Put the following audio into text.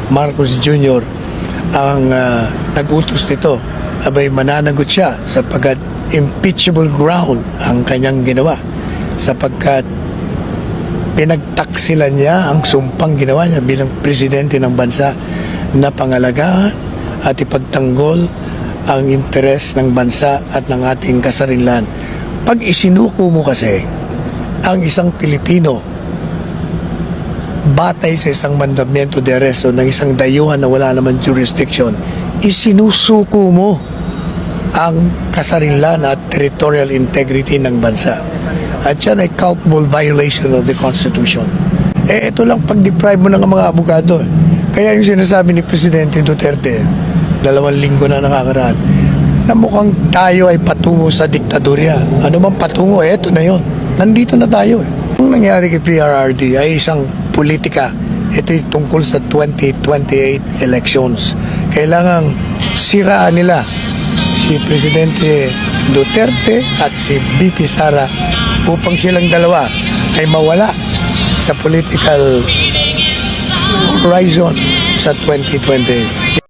Marcos Jr. ang nag-utos nito, abay mananagot siya sapagkat impeachable ground ang kanyang ginawa, sapagkat pinagtaksilan niya ang sumpang ginawa niya bilang presidente ng bansa na pangalagaan at ipagtanggol ang interes ng bansa at ng ating kasarinlan. Pag isinuko mo kasi ang isang Pilipino batay sa isang mandamiento de arresto ng isang dayuhan na wala naman jurisdiction, isinusuko mo ang kasarinlan at territorial integrity ng bansa. At yan ay culpable violation of the Constitution. Ito lang pag-deprive mo ng mga abogado. Kaya yung sinasabi ni Presidente Duterte, 2 linggo na nakakaraan, na mukhang tayo ay patungo sa diktadurya. Ano man patungo, eto na yon. Nandito na tayo. Ang nangyari kay PRRD ay isang politika. Ito ay tungkol sa 2028 elections. Kailangang siraan nila si Presidente Duterte at si VP Sara upang silang dalawa ay mawala sa political horizon sa 2028.